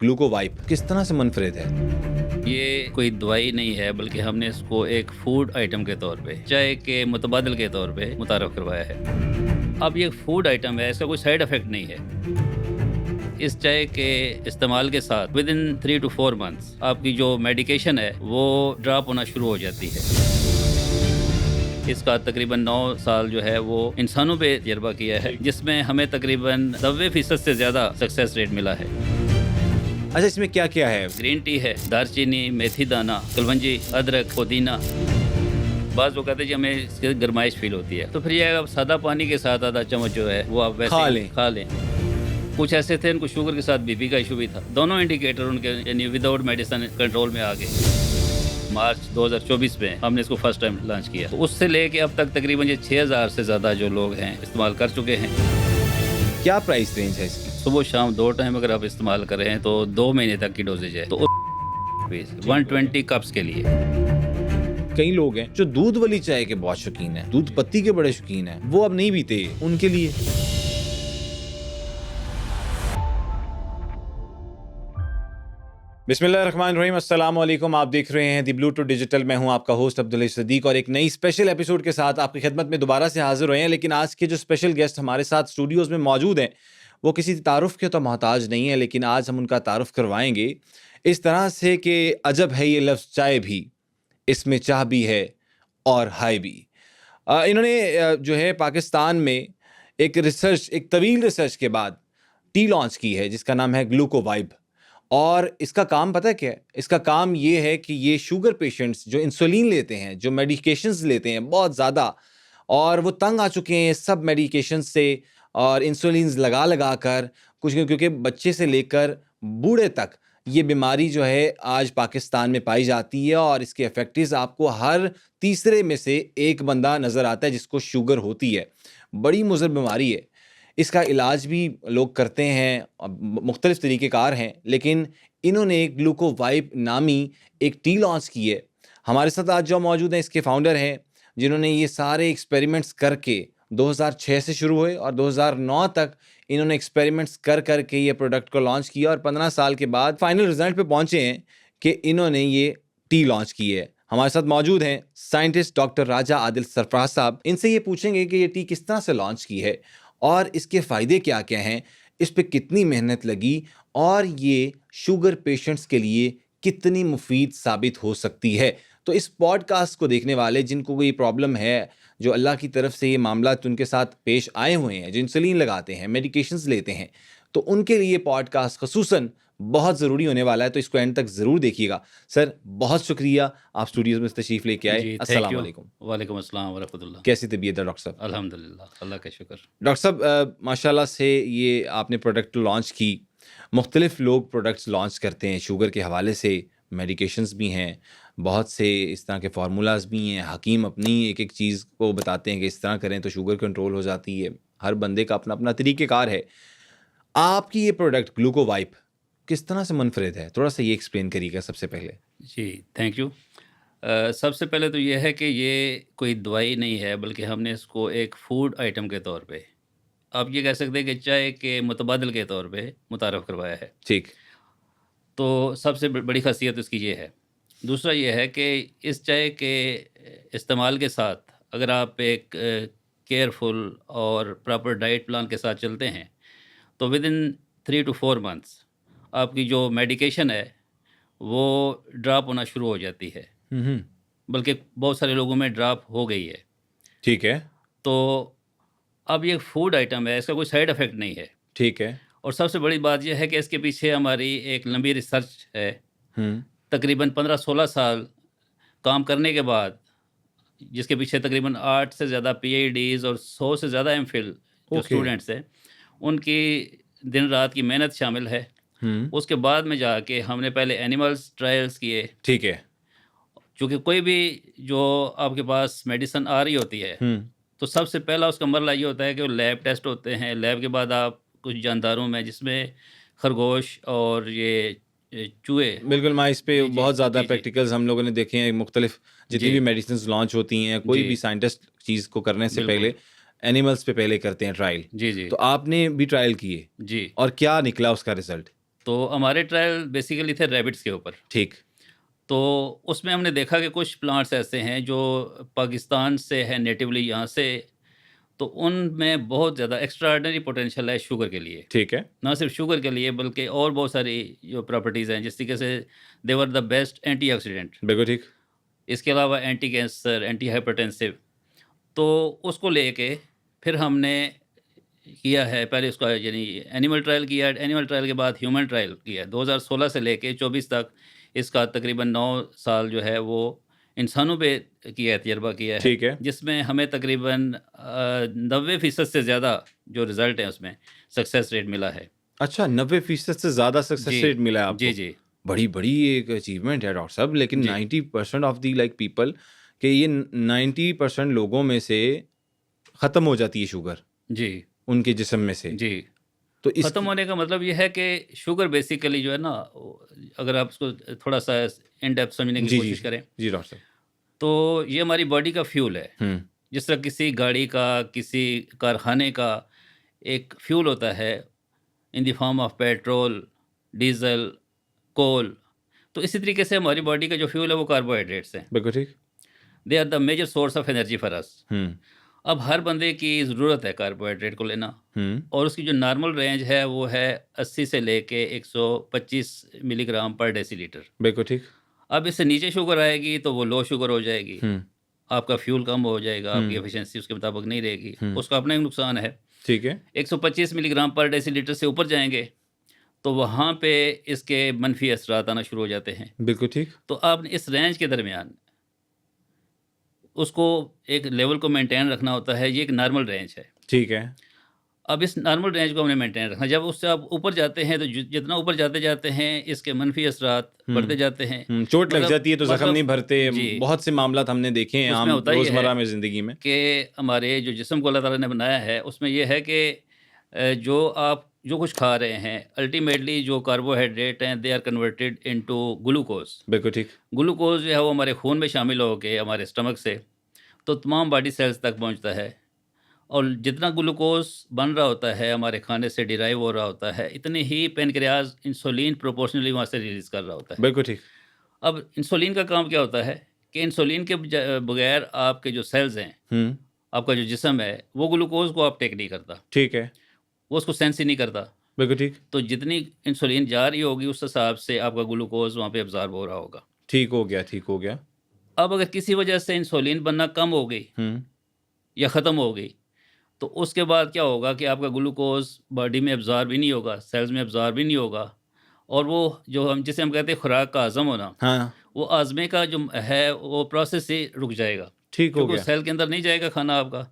ग्लूकोवाइप किस तरह से मुनफरिद है? ये कोई दवाई नहीं है, बल्कि हमने इसको एक फूड आइटम के तौर पे, चाय के मुतबादिल के तौर पे मुतारफ़ करवाया है। अब ये फूड आइटम है, इसका कोई साइड इफ़ेक्ट नहीं है। इस चाय के इस्तेमाल के साथ विद इन 3 to 4 मंथ्स आपकी जो मेडिकेशन है वो ड्रॉप होना शुरू हो जाती है। इसका तकरीबन 9 साल जो है वो इंसानों पे तजर्बा किया है, जिसमें हमें तकरीबन 90% से ज़्यादा सक्सेस रेट मिला है। अच्छा, इसमें क्या क्या है? ग्रीन टी है, दारचीनी, मेथी दाना, कलवंजी, अदरक, पुदीना। बाज़ वो कहते हैं जी हमें इसकी गर्माइश फील होती है, तो फिर ये आप सादा पानी के साथ आधा चम्मच जो है वो आप वैसे खा लें। कुछ ऐसे थे इनको शुगर के साथ बीपी का इशू भी था। दोनों इंडिकेटर उनके यानी विदाउट मेडिसिन कंट्रोल में आ गए। मार्च 2024 में हमने इसको फर्स्ट टाइम लॉन्च किया। तो उससे लेके अब तक तकरीबन ये 6000 से ज़्यादा जो लोग हैं इस्तेमाल कर चुके हैं। क्या प्राइस रेंज है इसकी? सुबह शाम 2 टाइम अगर आप इस्तेमाल कर रहे हैं तो 2 महीने तक की डोजेज है। तो 120 कप्स के लिए। कई लोग हैं जो दूध वाली चाय के बहुत शौकीन हैं, दूध पत्ती के बड़े शौकीन हैं, वो अब नहीं पीते, उनके लिए बिस्मिल्लाहिर्रहमानिर्रहीम, अस्सलाम वालेकुम। आप देख रहे हैं दी ब्लू टू डिजिटल। मैं हूं आपका होस्ट अब्दुल सदीक और एक नई स्पेशल एपिसोड के साथ आपकी खिदमत में दोबारा से हाजिर हुए हैं। लेकिन आज के जो स्पेशल गेस्ट हमारे साथ स्टूडियोज़ में मौजूद हैं वो किसी तारुफ के तो मोहताज नहीं है, लेकिन आज हम उनका तारुफ करवाएंगे इस तरह से कि अजब है ये लफ्ज़ चाय भी, इसमें चाह भी है और हाय भी। इन्होंने जो है पाकिस्तान में एक तवील रिसर्च के बाद टी लॉन्च की है जिसका नाम है ग्लूकोवाइब। और इसका काम पता है क्या है? इसका काम ये है कि ये शुगर पेशेंट्स जो इंसुलिन लेते हैं, जो मेडिकेशंस लेते हैं बहुत ज़्यादा, और वो तंग आ चुके हैं सब मेडिकेशंस से और इंसुलिन लगा लगा कर कुछ, क्योंकि बच्चे से लेकर बूढ़े तक ये बीमारी जो है आज पाकिस्तान में पाई जाती है और इसके इफेक्टिव्स आपको हर तीसरे में से एक बंदा नज़र आता है जिसको शुगर होती है। बड़ी मुज़र बीमारी है। इसका इलाज भी लोग करते हैं, मुख्तलिफ तरीक़ेकार हैं, लेकिन इन्होंने ग्लूकोवाइब नामी एक टी लॉन्च की है। हमारे साथ आज जो मौजूद हैं इसके फाउंडर हैं, जिन्होंने ये सारे एक्सपेरिमेंट्स करके 2006 से शुरू हुए और 2009 तक इन्होंने एक्सपेरिमेंट्स कर के ये प्रोडक्ट को लॉन्च किया और 15 साल के बाद फाइनल रिजल्ट पे पहुंचे हैं कि इन्होंने ये टी लॉन्च की है। हमारे साथ मौजूद हैं साइंटिस्ट डॉक्टर राजा आदिल सरफराज साहब। इनसे ये पूछेंगे कि ये टी किस तरह से लॉन्च की है और इसके फ़ायदे क्या क्या हैं, इस पे कितनी मेहनत लगी और ये शुगर पेशेंट्स के लिए कितनी मुफीद साबित हो सकती है। तो इस पॉडकास्ट को देखने वाले जिनको कोई प्रॉब्लम है, जो अल्लाह की तरफ से ये मामला उनके साथ पेश आए हुए हैं, जो इंसुलिन लगाते हैं, मेडिकेशंस लेते हैं, तो उनके लिए पॉडकास्ट ख़ुसूसन बहुत ज़रूरी होने वाला है। तो इसको एंड तक ज़रूर देखिएगा। सर, बहुत शुक्रिया आप स्टूडियोज़ में तशरीफ़ लेके आए। अस्सलाम वालेकुम। वालेकुम अस्सलाम व रहमतुल्लाह। कैसी तबीयत है डॉक्टर साहब? अल्हम्दुलिल्लाह, अल्लाह का शुक्र। डॉक्टर साहब, माशाल्लाह से ये आपने प्रोडक्ट लॉन्च की। मुख्तलिफ लोग प्रोडक्ट्स लॉन्च करते हैं शुगर के हवाले से, मेडिकेशंस भी हैं, बहुत से इस तरह के फार्मूलाज भी हैं। हकीम अपनी एक एक चीज़ को बताते हैं कि इस तरह करें तो शुगर कंट्रोल हो जाती है। हर बंदे का अपना अपना तरीक़ेकार है। आपकी ये प्रोडक्ट ग्लूकोवाइप किस तरह से मुनफरिद है, थोड़ा सा ये एक्सप्लेन करिएगा सबसे पहले। जी, थैंक यू। सबसे पहले तो ये है कि ये कोई दवाई नहीं है, बल्कि हमने इसको एक फूड आइटम के तौर पे, आप ये कह सकते हैं कि चाय के मुतबादिल के तौर पे मुतारफ़ करवाया है। ठीक। तो सबसे बड़ी ख़ासियत इसकी ये है। दूसरा ये है कि इस चाय के इस्तेमाल के साथ अगर आप एक केयरफुल और प्रॉपर डाइट प्लान के साथ चलते हैं तो विद इन 3 to 4 मंथ्स आपकी जो मेडिकेशन है वो ड्रॉप होना शुरू हो जाती है। बल्कि बहुत सारे लोगों में ड्रॉप हो गई है। ठीक है। तो अब ये फूड आइटम है, इसका कोई साइड इफ़ेक्ट नहीं है। ठीक है। और सबसे बड़ी बात यह है कि इसके पीछे हमारी एक लंबी रिसर्च है। तकरीबन 15-16 साल काम करने के बाद, जिसके पीछे तकरीबन 8 से ज़्यादा PhDs और 100 से ज़्यादा MPhil जो स्टूडेंट्स हैं, उनकी दिन रात की मेहनत शामिल है। उसके बाद में जाके हमने पहले एनिमल्स ट्रायल्स किए। ठीक है। चूँकि कोई भी जो आपके पास मेडिसिन आ रही होती है तो सबसे पहला उसका मरला ये होता है कि वो लैब टेस्ट होते हैं। लैब के बाद आप कुछ जानदारों में, जिसमें खरगोश और ये चूहे, बिल्कुल, माइस पे बहुत ज़्यादा प्रैक्टिकल्स हम लोगों ने देखे हैं। मुख्तलिफ जितनी भी मेडिसिन लॉन्च होती हैं, कोई भी साइंटिस्ट चीज़ को करने से पहले एनिमल्स पे पहले करते हैं ट्रायल। जी जी। तो आपने भी ट्रायल किए जी। और क्या निकला उसका रिजल्ट? तो हमारे ट्रायल बेसिकली थे रैबिट्स के ऊपर। ठीक। तो उसमें हमने देखा कि कुछ प्लांट्स ऐसे हैं जो पाकिस्तान से है नेटिवली यहाँ से, तो उनमें बहुत ज़्यादा एक्स्ट्राऑर्डिनरी पोटेंशियल है शुगर के लिए। ठीक है। ना सिर्फ शुगर के लिए बल्कि और बहुत सारी जो प्रॉपर्टीज़ हैं, जिस तरीके से दे वर द बेस्ट एंटीऑक्सीडेंट। बिल्कुल ठीक। इसके अलावा एंटी कैंसर, एंटी हाइपरटेंसिव। तो उसको लेके फिर हमने किया है, पहले उसका यानी एनिमल ट्रायल किया, एनिमल ट्रायल के बाद ह्यूमन ट्रायल किया। 2016 से लेके 24 तक इसका तकरीबन 9 साल जो है वो इंसानों पे किया है, तजर्बा किया है। ठीक है। जिसमें हमें तकरीबन 90% से ज़्यादा जो रिज़ल्ट है उसमें सक्सेस रेट मिला है। अच्छा, 90% से ज़्यादा सक्सेस जी, रेट मिला है आपको? जी, जी। बड़ी एक अचीवमेंट है डॉक्टर साहब, लेकिन जी। 90% ऑफ दी लाइक पीपल कि ये 90% लोगों में से ख़त्म हो जाती है शुगर जी, उनके जिस्म में से। जी। तो इस ख़त्म होने का मतलब ये है कि शुगर बेसिकली जो है ना, अगर आप उसको थोड़ा-सा इन डेप्थ समझने की जी, जी, कोशिश करें, जी डॉक्टर साहब। तो ये हमारी बॉडी का फ्यूल है। हुँ, जिस तरह किसी गाड़ी का, किसी कारखाने का एक फ्यूल होता है in the form of petrol, diesel, coal, तो इसी तरीके से हमारी बॉडी का जो फ्यूल है वो कार्बोहाइड्रेट्स हैं। बिल्कुल ठीक। They are the major source of energy for us. हुँ, अब हर बंदे की ज़रूरत है कार्बोहाइड्रेट को लेना, हुँ, और उसकी जो नॉर्मल रेंज है वो है 80 से लेके 125 मिलीग्राम पर डेसीलीटर। बिल्कुल ठीक। अब इससे नीचे शुगर आएगी तो वो लो शुगर हो जाएगी, हुँ, आपका फ्यूल कम हो जाएगा, आपकी हुँ, एफिशिएंसी उसके मुताबिक नहीं रहेगी, हुँ। उसका अपना एक नुकसान है। ठीक है। 125 मिलीग्राम पर डेसीलीटर से ऊपर जाएंगे तो वहाँ पे इसके मनफी असरात आना शुरू हो जाते हैं। बिल्कुल ठीक। तो आपने इस रेंज के दरमियान उसको एक लेवल को मेंटेन रखना होता है। ये एक नॉर्मल रेंज है। ठीक है। अब इस नॉर्मल रेंज को हमने मेंटेन रखना। जब उससे आप ऊपर जाते हैं तो जितना ऊपर जाते जाते हैं इसके मनफी असरात बढ़ते जाते हैं। चोट लग मतलब जाती है तो ज़ख्म नहीं भरते। जी, बहुत से मामलात हमने देखे हैं उसमें आम होता ये है रोज़मर्रा में ज़िंदगी में। कि हमारे जो जिस्म को अल्लाह ताला ने बनाया है उसमें ये है कि जो आप जो कुछ खा रहे हैं अल्टीमेटली जो कार्बोहाइड्रेट हैं they are converted into glucose. बिल्कुल ठीक। ग्लूकोज जो है वो हमारे खून में शामिल होकर हमारे स्टमक से तो तमाम बॉडी सेल्स तक पहुंचता है, और जितना ग्लूकोज बन रहा होता है हमारे खाने से डिराइव हो रहा होता है, इतने ही पेनक्रियाज इंसुलिन प्रोपोर्शनली वहाँ से रिलीज़ कर रहा होता है। बिल्कुल ठीक। अब इंसुलिन का काम क्या होता है कि इंसुलिन के बगैर आपके जो सेल्स हैं, हुँ, आपका जो जिस्म है वो ग्लूकोज को आप टेक नहीं करता, ठीक है। वो उसको सेंस ही नहीं करता। बिल्कुल ठीक। तो जितनी इंसुलिन जा रही होगी उस हिसाब से आपका ग्लूकोज वहाँ पे अब्जॉर्ब हो रहा होगा। ठीक हो गया, ठीक हो गया। अब अगर किसी वजह से इंसुलिन बनना कम हो गई हुँ, या ख़त्म हो गई तो उसके बाद क्या होगा कि आपका ग्लूकोज बॉडी में अब्जॉर्ब ही नहीं होगा, सेल्स में अब्जॉर्ब ही नहीं होगा, और वो जो हम जिसे हम कहते हैं खुराक का हज़म होना, हाँ, वो आज़मे का जो है वो प्रोसेस ही रुक जाएगा। ठीक हो क्योंकि गया। सेल के अंदर नहीं जाएगा खाना आपका,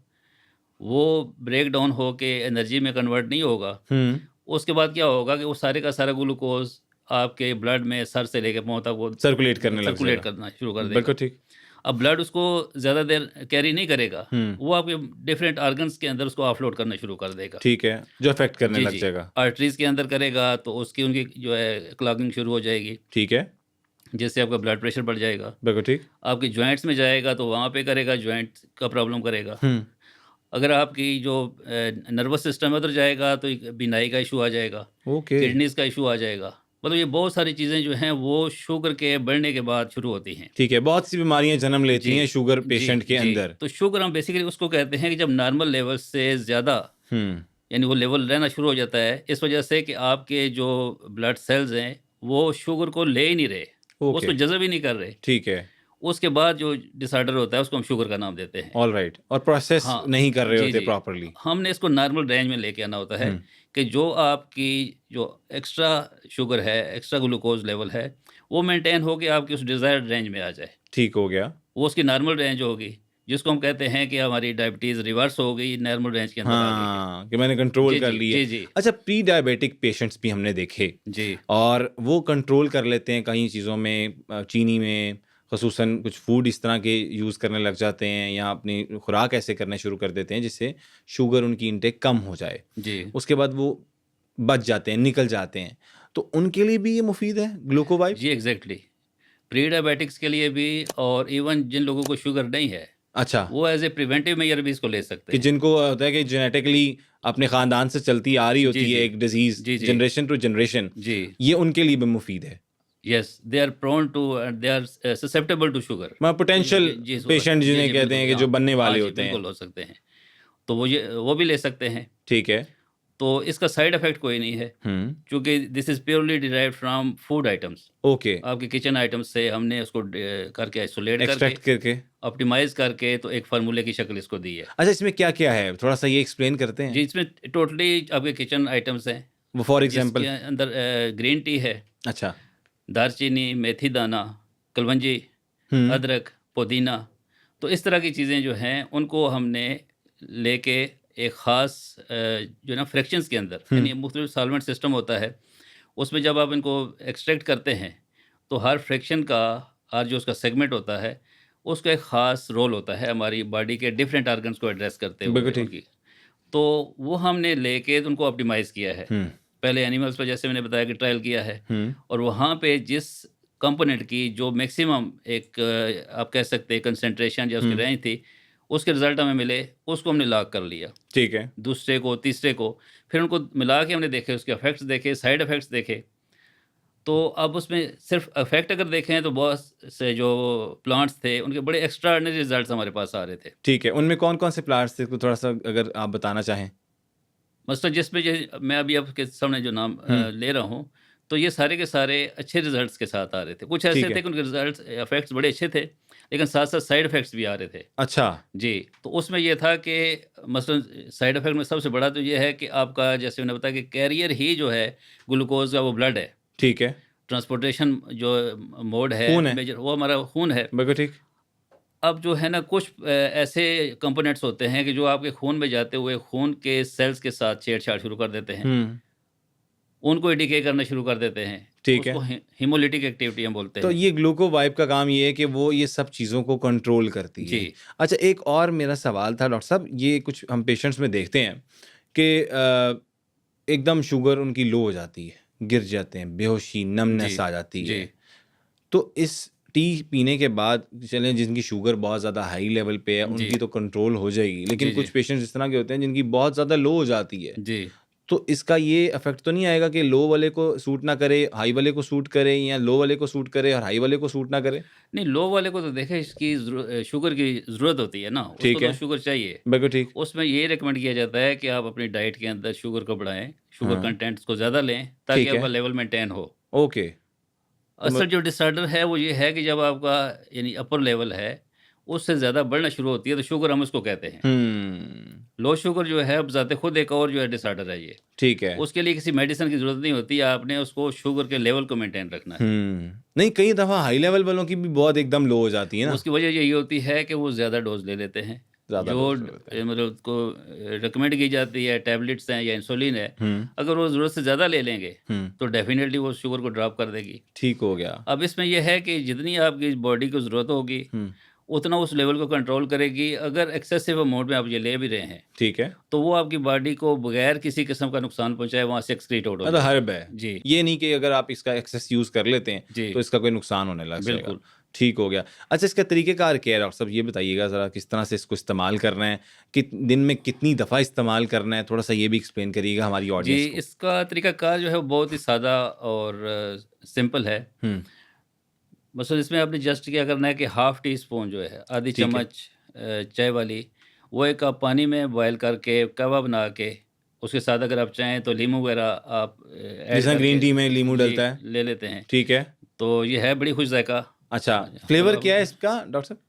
वो ब्रेक डाउन होके एनर्जी में कन्वर्ट नहीं होगा। हुँ, उसके बाद क्या होगा कि वो सारे का सारा ग्लूकोज आपके ब्लड में सर से लेके पाँव तक वो सर्कुलेट करने लग सर्कुलेट जाएगा। करना शुरू कर देगा। बिल्कुल ठीक। अब ब्लड उसको ज़्यादा देर कैरी नहीं करेगा, हुँ, वो आपके डिफरेंट ऑर्गन्स के अंदर उसको ऑफलोड करना शुरू कर देगा। ठीक है, जो अफ़ेक्ट करने जी, लग जी। जाएगा। आर्टरीज़ के अंदर करेगा तो उसकी उनकी जो है क्लॉगिंग शुरू हो जाएगी, ठीक है, जिससे आपका ब्लड प्रेशर बढ़ जाएगा। बिल्कुल ठीक। आपके जॉइंट्स में जाएगा तो वहाँ पे करेगा, जॉइंट का प्रॉब्लम करेगा। हुँ, अगर आपकी जो नर्वस सिस्टम है उधर जाएगा तो एक बीनाई का इशू आ जाएगा, ओके। किडनीज़ का इशू आ जाएगा। मतलब ये बहुत सारी चीज़ें जो हैं वो शुगर के बढ़ने के बाद शुरू होती हैं। ठीक है, बहुत सी बीमारियाँ जन्म लेती जी, हैं शुगर जी, पेशेंट के जी। अंदर। तो शुगर हम बेसिकली उसको कहते हैं कि जब नॉर्मल लेवल से ज़्यादा हुँ, यानी वो लेवल रहना शुरू हो जाता है, इस वजह से कि आपके जो ब्लड सेल्स हैं वो शुगर को ले ही नहीं रहे, वो ओके, उसको जज़ब ही नहीं कर रहे। ठीक है, उसके बाद जो डिसऑर्डर होता है उसको हम शुगर का नाम देते हैं। ऑलराइट, और प्रोसेस हाँ, नहीं कर रहे जी, होते जी। प्रॉपर्ली। हमने इसको नॉर्मल रेंज में लेके आना होता है हुँ, कि जो आपकी जो एक्स्ट्रा शुगर है, एक्स्ट्रा ग्लूकोज़ लेवल है, वो मेंटेन होके आपकी उस डिज़ायर्ड रेंज में आ जाए। ठीक हो गया। वो उसकी नॉर्मल रेंज होगी, जिसको हम कहते हैं कि हमारी डायबिटीज़ रिवर्स हो गई, नॉर्मल रेंज के अंदर आ गई है। हाँ, कि मैंने कंट्रोल जी, कर जी, ली है। जी, जी। अच्छा, प्री डायबिटिक पेशेंट्स भी हमने देखे जी, और वो कंट्रोल कर लेते हैं कई चीज़ों में, चीनी में, ख़ुसूसन कुछ फूड इस तरह के यूज़ करने लग जाते हैं या अपनी खुराक ऐसे करने शुरू कर देते हैं जिससे शुगर उनकी इंटेक कम हो जाए। जी। उसके बाद वो बच जाते हैं, निकल जाते हैं। तो उनके लिए भी ये मुफ़ीद है ग्लूकोवाइब? जी, एग्ज़ैक्टली। प्री डायबिटिक्स के लिए भी, और इवन जिन लोगों को शुगर नहीं है, अच्छा, वो एज ए प्रिवेंटिव मेजर भी इसको ले सकते कि हैं। जिनको होता है कि जेनेटिकली अपने खानदान से चलती आ रही होती जी, है जी। एक डिजीज जी, जी। जनरेशन टू जनरेशन, जी, ये उनके लिए भी मुफीद है। Yes, they are prone to they are susceptible to sugar. मैं पोटेंशियल जी, पेशेंट जी, जिन्हें जी, कहते हैं कि बिल्कुल, जो हाँ। बनने हाँ वाले जी, होते हैं। बिल्कुल हो सकते हैं। तो वो भी ले सकते हैं। ठीक है। तो इसका साइड इफ़ेक्ट कोई नहीं है, क्योंकि this is purely derived from food items. Okay, आपके किचन आइटम्स से हमने उसको करके आइसोलेट करके, एक्सट्रैक्ट करके। ऑप्टिमाइज़ करके तो एक फार्मूले की शक्ल इसको दी है। अच्छा, इसमें क्या-क्या है? थोड़ा-सा ये एक्सप्लेन करते जी, हैं? इसमें टोटली आपके किचन आइटम्स हैं, वो फॉर जिसके एग्ज़ाम्पल? अंदर ग्रीन टी है, अच्छा। दालचीनी, मेथी दाना, कलवंजी, हुँ, अदरक, पुदीना। तो इस तरह की चीज़ें जो हैं, उनको हमने लेके एक ख़ास जो है ना फ्रैक्शंस के अंदर, हुँ। यानी मुख्तलिफ सॉल्वेंट सिस्टम होता है, उसमें जब आप इनको एक्सट्रैक्ट करते हैं, तो हर फ्रैक्शन का, हर जो उसका सेगमेंट होता है, उसका एक ख़ास रोल होता है हमारी बॉडी के डिफरेंट ऑर्गन्स को एड्रेस करते बिल्कुल हुए ठीक। उनकी। तो वो हमने लेके उनको ऑप्टिमाइज़ किया है। हुँ, पहले एनिमल्स पे जैसे मैंने बताया कि ट्रायल किया है, हुँ। और वहाँ पे जिस कंपोनेंट की जो मैक्सिमम एक आप कह सकते हैं कंसंट्रेशन या उसकी हुँ। रेंज थी, उसके रिज़ल्ट हमें मिले, उसको हमने लॉक कर लिया। ठीक है। दूसरे को, तीसरे को, फिर उनको मिला के हमने देखे, उसके इफ़ेक्ट्स देखे, साइड इफ़ेक्ट्स देखे। तो अब उसमें सिर्फ इफ़ेक्ट अगर देखें तो बहुत से जो प्लांट्स थे, उनके बड़े एक्स्ट्राऑर्डिनरी रिज़ल्ट्स हमारे पास आ रहे थे। ठीक है, उनमें कौन-कौन से प्लांट्स थे? तो थोड़ा-सा अगर आप बताना चाहें? मसलन जिसमें जो मैं अभी आपके सामने जो नाम हुँ, ले रहा हूँ, तो ये सारे के सारे अच्छे रिज़ल्ट्स के साथ आ रहे थे। कुछ ऐसे ठीक थे है। कि उनके रिज़ल्ट्स इफ़ेक्ट्स बड़े अच्छे थे, लेकिन साथ-साथ साइड इफ़ेक्ट्स भी आ रहे थे। अच्छा, जी, तो उसमें ये था कि मसलन साइड इफ़ेक्ट में सबसे बड़ा तो ये है कि आपका, जैसे मैंने बताया कि कैरियर ही जो है ग्लूकोज़ का, वो ब्लड है। ठीक है। ट्रांसपोर्टेशन जो मोड है खून है। मेजर, वो हमारा खून है। बिल्कुल ठीक। अब जो है ना, कुछ ऐसे कंपोनेंट्स होते हैं कि जो आपके खून में जाते हुए खून के सेल्स के साथ छेड़छाड़ शुरू कर देते हैं। हुँ, उनको डिके करना शुरू कर देते हैं। ठीक उसको है। हीमोलिटिक एक्टिविटी हम बोलते तो हैं। ये ग्लूकोवाइब का काम ये है कि वो ये सब चीज़ों को कंट्रोल करती जी, है। अच्छा, एक और मेरा सवाल था डॉक्टर साहब, ये कुछ हम पेशेंट्स में देखते हैं कि एकदम शुगर उनकी लो हो जाती है, गिर जाते हैं, बेहोशी, जी, नमनेस आ जाती जी, है। तो इस टी पीने के बाद चलें जिनकी शुगर बहुत ज़्यादा हाई लेवल पे है, जी, उनकी तो कंट्रोल हो जाएगी, लेकिन जी, कुछ जी, पेशेंट्स इस तरह के होते हैं जिनकी बहुत ज़्यादा लो हो जाती है। जी। तो इसका ये इफ़ेक्ट तो नहीं आएगा कि लो वाले को सूट ना करे, हाई वाले को सूट करे, या लो वाले को सूट करे और हाई वाले को सूट ना करे? नहीं, लो वाले को तो देखें, इसकी शुगर की ज़रूरत होती है ना, उसको ठीक तो है, शुगर चाहिए। बिल्कुल ठीक। उसमें ये रिकमेंड किया जाता है कि आप अपनी डाइट के अंदर शुगर को बढ़ाएँ, शुगर हाँ, कंटेंट्स को ज़्यादा लें, ताकि ठीक आपका है, लेवल मेंटेन हो। ओके। तो असल जो डिसऑर्डर है वो ये है कि जब आपका यानी अपर लेवल है, उससे ज़्यादा बढ़ना शुरू होती है, तो शुगर हम उसको कहते हैं। हुँ, लो शुगर जो है बज़ाते खुद एक और जो है डिसऑर्डर है ये। ठीक है। उसके लिए किसी मेडिसिन की ज़रूरत नहीं होती, आपने उसको शुगर के लेवल को मेंटेन रखना है। नहीं, कई दफ़ा हाई लेवल वालों की भी बहुत एकदम लो हो जाती है ना, उसकी वजह यही होती है कि वो ज़्यादा डोज़ ले लेते हैं। ज़्यादा जो डोज़ ले लेते हैं। मतलब उसको रिकमेंड की जाती है, टैबलेट्स हैं या इंसुलिन है, हुँ, अगर वो ज़रूरत से ज़्यादा ले लेंगे, हुँ, तो डेफ़िनिटली वो शुगर को ड्रॉप कर देगी। ठीक हो गया। अब इसमें ये है कि जितनी आपकी बॉडी को ज़रूरत होगी, हुँ, उतना उस लेवल को कंट्रोल करेगी। अगर एक्सेसिव अमाउंट में आप ये ले भी रहे हैं, ठीक है। तो वो आपकी बॉडी को बगैर किसी किस्म का नुकसान पहुँचाए वहाँ से एक्सक्रीट आउट हो मतलब जाएगी। हर्ब है। जी, ये नहीं कि अगर आप इसका एक्सेस यूज़ कर लेते हैं, जी, तो इसका कोई नुकसान होने लग जाएगा। बिल्कुल। ठीक हो गया। अच्छा, इसका तरीक़ेकार क्या है डॉक्टर साहब, ये बताइएगा ज़रा, किस तरह से इसको इस्तेमाल करना है? दिन में कितनी दफ़ा इस्तेमाल करना है? थोड़ा-सा ये भी एक्सप्लेन करिएगा हमारी जी, ऑडियंस को। इसका तरीक़ाकार जो है वो बहुत ही सादा और सिंपल है। हुँ, मसलन इसमें आपने जस्ट क्या करना है कि हाफ़ टी स्पून जो है, आधी ठीक है। चम्मच चाय वाली, वो एक आप पानी में बॉयल करके कहवा बना के, उसके साथ अगर आप चाहें तो लीमू वगैरह आप जिस ऐड तरह करके ग्रीन टी में लीमू जी, डलता है, ले लेते हैं। ठीक है। तो ये है बड़ी खुश ज़ायक़ा। अच्छा, फ्लेवर अब क्या है इसका डॉक्टर साहब?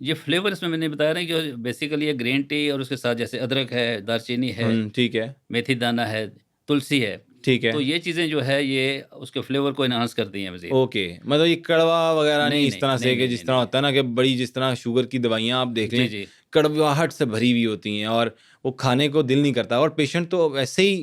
ये फ्लेवर इसमें मैंने बताया ना कि बेसिकली ये ग्रीन टी और उसके साथ जैसे अदरक है, दालचीनी है, ठीक है, मेथी दाना है, तुलसी है। ठीक है। तो ये चीज़ें जो है ये उसके फ्लेवर को एनहांस करती हैं मज़ीद। ओके, मतलब ये कड़वा वगैरह नहीं नहीं, इस नहीं, तरह नहीं, से कि नहीं, जिस नहीं, तरह नहीं। होता है ना कि बड़ी, जिस तरह शुगर की दवाइयाँ आप देख जी, लें, जी। कड़वाहट से भरी हुई होती हैं और वो खाने को दिल नहीं करता, और पेशेंट तो वैसे ही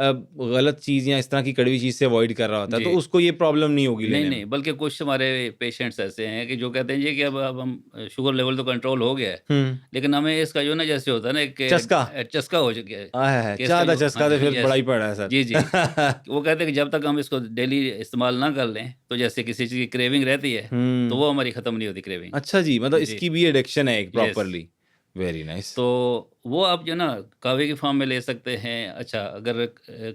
गलत चीज़ या इस तरह की कड़वी चीज़ से अवॉइड कर रहा होता है, तो जी। उसको ये प्रॉब्लम नहीं होगी नहीं, लेने नहीं, में। बल्कि कुछ हमारे पेशेंट्स ऐसे हैं कि जो कहते हैं जी कि अब हम शुगर लेवल तो कंट्रोल हो गया है, हुँ, लेकिन हमें इसका जो ना जैसे होता है ना एक चस्का। चस्का हो गया है आय हाय! कि इसका ज़्यादा जो चस्का हाँ, तो फिर यस। बड़ा ही पड़ा है जी, जी। सर। वो कहते हैं कि जब तक हम इसको डेली इस्तेमाल ना कर लें, तो जैसे किसी चीज़ की क्रेविंग रहती है, तो हुँ, वो हमारी खत्म नहीं होती क्रेविंग। अच्छा जी, मतलब जी, इसकी भी एडिक्शन है एक यस। प्रॉपरली। Very nice. तो वो आप जो ना कहवे की फॉर्म में ले सकते हैं। अच्छा, अगर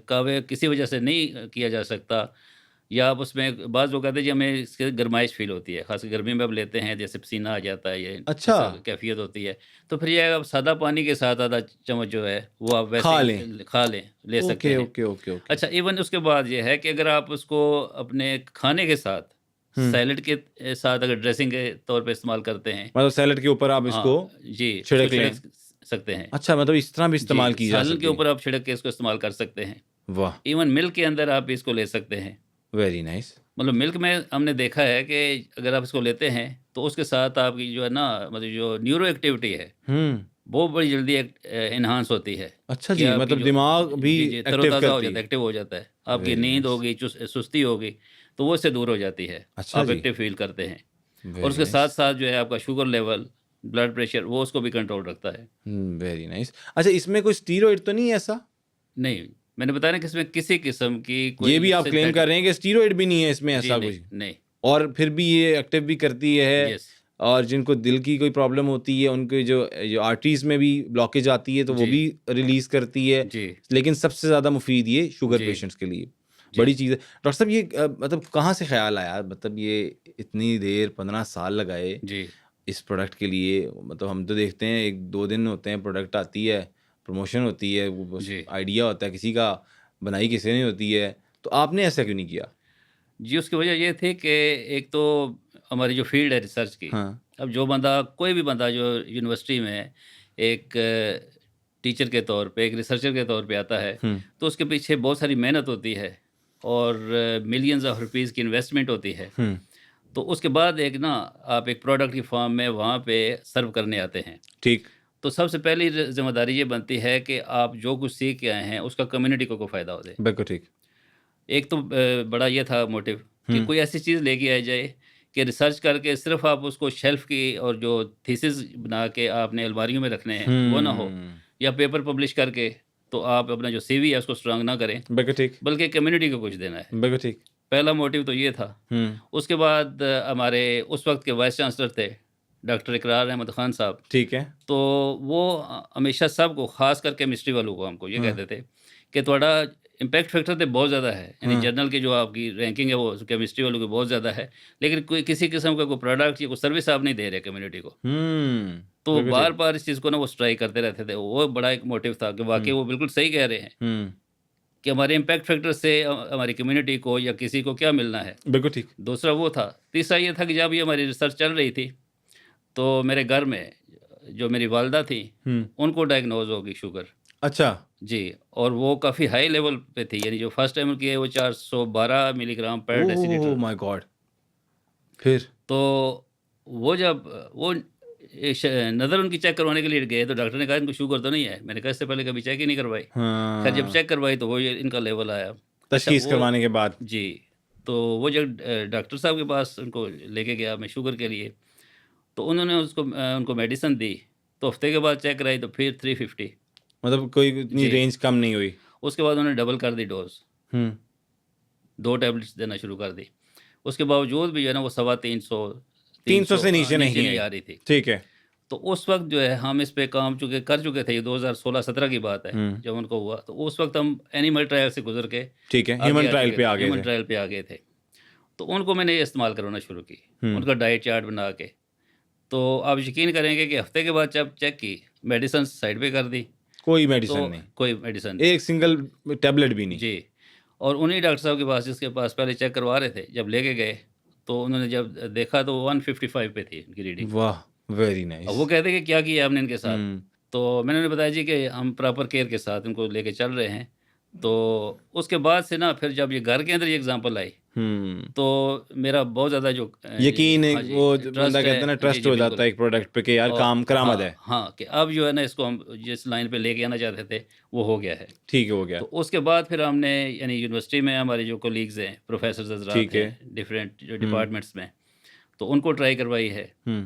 कहवे किसी वजह से नहीं किया जा सकता या आप उसमें बाज़ लोग कहते हैं जी हमें इससे गरमाइश फ़ील होती है, ख़ासकर गर्मी में अब लेते हैं, जैसे पसीना आ जाता है, ये अच्छा, ऐसा कैफ़ियत होती है। तो फिर ये आप सादा पानी के साथ आधा चम्मच जो है, वो आप वैसे खा ही लें। खा लें, ले सकते ओके, हैं। Okay, okay, okay. अच्छा, इवन उसके बाद ये है कि अगर आप उसको अपने खाने के साथ, हुँ, सैलेड के साथ अगर ड्रेसिंग के तौर पे इस्तेमाल करते हैं, मतलब सैलेड के ऊपर आप इसको हाँ, जी, उसको छिड़क छिड़क लें। सकते हैं। अच्छा, मतलब इस तरह भी जी, इस्तेमाल की जा सालन के सकती है। ऊपर आप छिड़क के इसको इस्तेमाल कर सकते हैं। वाह! इवन मिल्क के अंदर आप इसको ले सकते हैं। Very nice. मतलब मिल्क में हमने देखा है कि अगर आप इसको लेते हैं, तो उसके साथ आपकी जो है ना मतलब जो न्यूरो एक्टिविटी है, हुँ, वो बड़ी जल्दी एनहांस होती है अच्छा कि जी, आपकी मतलब जो दिमाग भी जी, जी, एक्टिव तरोताज़ा हो करती जाता है। है, एक्टिव हो जाता है। आपकी वेरी नींद नाइस। होगी, सुस्ती होगी, तो वो इससे दूर हो जाती है। अच्छा आप जी, एक्टिव फ़ील करते हैं और वेरी उसके नाइस। साथ-साथ जो है आपका शुगर लेवल, ब्लड प्रेशर वो उसको भी कंट्रोल रखता है। हुँ, वेरी नाइस। अच्छा, इसमें कोई स्टेरॉइड तो नहीं है ऐसा? नहीं, मैंने बताया ना कि इसमें किसी किस्म की ये कोई भी जो आप क्लेम कर सिंथेटिक रहे हैं कि स्टेरॉइड भी नहीं है इसमें जी, ऐसा नहीं, कुछ? नहीं। और फिर भी ये एक्टिव भी करती है यस, और जिनको दिल की कोई प्रॉब्लम होती है, उनके जो आर्टरीज़ में भी ब्लॉकेज आती है, तो वो जी, भी रिलीज़ करती है। जी, लेकिन सबसे ज़्यादा मुफ़ीद ये शुगर जी, पेशेंट्स के लिए, जी, बड़ी चीज़ है। डॉक्टर साहब ये मतलब कहाँ से ख़्याल आया? मतलब ये इतनी देर 15 साल लगाए जी, इस प्रोडक्ट के लिए, मतलब हम तो देखते हैं 1-2 दिन होते हैं, प्रोडक्ट आती है, प्रमोशन होती है, वो बस जी। आइडिया होता है किसी का, बनाई किसी ने होती है। तो आपने ऐसा क्यों नहीं किया? जी, उसकी वजह ये थी कि एक तो हमारी जो फ़ील्ड है रिसर्च की, हाँ। अब जो बंदा कोई भी बंदा जो यूनिवर्सिटी में एक टीचर के तौर पे, एक रिसर्चर के तौर पे आता है, हुँ, तो उसके पीछे बहुत सारी मेहनत होती है और मिलियंस ऑफ रुपीज़ की इन्वेस्टमेंट होती है। हुँ, तो उसके बाद एक ना आप एक प्रोडक्ट की फ़ॉर्म में वहाँ पे सर्व करने आते हैं। ठीक। तो सबसे पहली ज़िम्मेदारी ये बनती है कि आप जो कुछ सीख के आए हैं, उसका कम्युनिटी को फ़ायदा हो जाए। बिल्कुल ठीक। एक तो बड़ा ये था मोटिव कि हुँ, कोई ऐसी चीज़ लेके आई जाए कि रिसर्च करके सिर्फ़ आप उसको शेल्फ़ की और जो थीसिस बना के आपने अलमारियों में रखने हैं, वो ना हो हुँ, या पेपर पब्लिश करके तो आप अपना जो सीवी है उसको स्ट्रॉन्ग ना करें, बिल्कुल ठीक, बल्कि कम्युनिटी को कुछ देना है। बिल्कुल ठीक। पहला मोटिव तो ये था। हुँ, उसके बाद हमारे उस वक़्त के वाइस चांसलर थे, डॉक्टर इकरार अहमद ख़ान साहब। ठीक है। तो वो हमेशा सबको ख़ास कर केमिस्ट्री वालों को हमको ये हाँ, कहते थे कि ਤੁਹਾਡਾ इम्पैक्ट फैक्टर तो बहुत ज़्यादा है, यानी हाँ, जर्नल की जो आपकी रैंकिंग है वो केमिस्ट्री वालों की बहुत ज़्यादा है, लेकिन कोई किसी किस्म का कोई प्रोडक्ट या कोई सर्विस आप नहीं दे रहे कम्युनिटी को। हुँ, तो बिल्कुल ठीक। बार-बार इस चीज़ को ना वो स्ट्राइक करते रहते थे। वो बड़ा एक मोटिव था कि वाक़ई हुँ, वो बिल्कुल सही कह रहे हैं हुँ, कि हमारे इम्पैक्ट फैक्टर से हमारी कम्युनिटी को या किसी को क्या मिलना है। बिल्कुल ठीक। दूसरा वो था। तीसरा ये था कि जब ये हमारी रिसर्च चल रही थी, तो मेरे घर में जो मेरी वालिदा थी, हुँ, उनको डायग्नोज़ हो गई शुगर। अच्छा। जी, और वो काफ़ी हाई लेवल पे थी, यानी जो फर्स्ट टाइम उनकी है वो 412 मिलीग्राम पर ओह डेसिलीटर। My God! फिर? तो वो जब वो नज़र उनकी चेक करवाने के लिए गए तो डॉक्टर ने कहा इनको शुगर तो नहीं है। मैंने कहा इससे पहले कभी चेक ही नहीं करवाई। खैर जब हाँ, चेक करवाई तो वो ये इनका लेवल आया। अच्छा तशख़ीस वो करवाने के बाद। जी, तो वो जब डॉक्टर साहब के पास उनको लेके गया मैं शुगर के लिए, तो उन्होंने उनको मेडिसिन दी, तो हफ़्ते के बाद चेक कराई तो फिर 350। मतलब कोई इतनी जी, रेंज कम नहीं हुई। उसके बाद उन्होंने डबल कर दी डोज़, हुँ, 2 टैबलेट्स देना शुरू कर दी। उसके बावजूद भी जो है ना वो सवा 300 300 300 से नीचे नीचे नहीं नहीं आई। आ रही थी। ठीक है। तो उस वक़्त जो है हम इस पे काम चूँकि कर चुके थे, ये 2016-17 की बात है, हुँ, जब उनको हुआ। तो उस वक़्त हम एनिमल ट्रायल से गुज़र के ठीक है, आगे ह्यूमन आ ट्रायल चुके पे थे, आ गए ह्यूमन थे। ट्रायल पे आ गए थे। तो उनको मैंने ये इस्तेमाल करवाना शुरू की, हुँ, उनका डाइट चार्ट बना के। तो आप यकीन करेंगे कि हफ़्ते के बाद जब चेक की, मेडिसिन साइड पे कर दी, कोई तो मेडिसिन नहीं। कोई मेडिसिन नहीं। एक सिंगल टैबलेट भी नहीं। जी, और उन्हीं डॉक्टर साहब के पास जिसके पास पहले चेक करवा रहे थे, जब लेके गए, तो उन्होंने जब देखा तो 155 पे थी उनकी रीडिंग। वाह! वेरी अब नाइस। वो कहते कि क्या किया आपने इनके साथ? हुँ, तो मैंने उन्हें बताया जी कि हम प्रॉपर केयर के साथ इनको लेके चल रहे हैं। तो उसके बाद से ना फिर जब ये घर के अंदर ये एग्ज़ाम्पल आई, तो मेरा बहुत ज़्यादा जो यकीन है, हाँ जी, वो ट्रस्ट बंदा कहता है ना, जी, ट्रस्ट जी, हो बिल्कुल। जाता है एक प्रोडक्ट पे कि यार और काम करामद हाँ, है। हाँ, कि अब जो है ना इसको हम जिस लाइन पे लेके आना चाहते थे, वो हो गया है। ठीक हो गया। तो उसके बाद फिर हमने यानी यूनिवर्सिटी में हमारे जो कोलीग्स हैं, प्रोफेसर्स हज़रात ठीक है। हैं, डिफरेंट जो डिपार्टमेंट्स में, तो उनको ट्राई करवाई है। हुँ,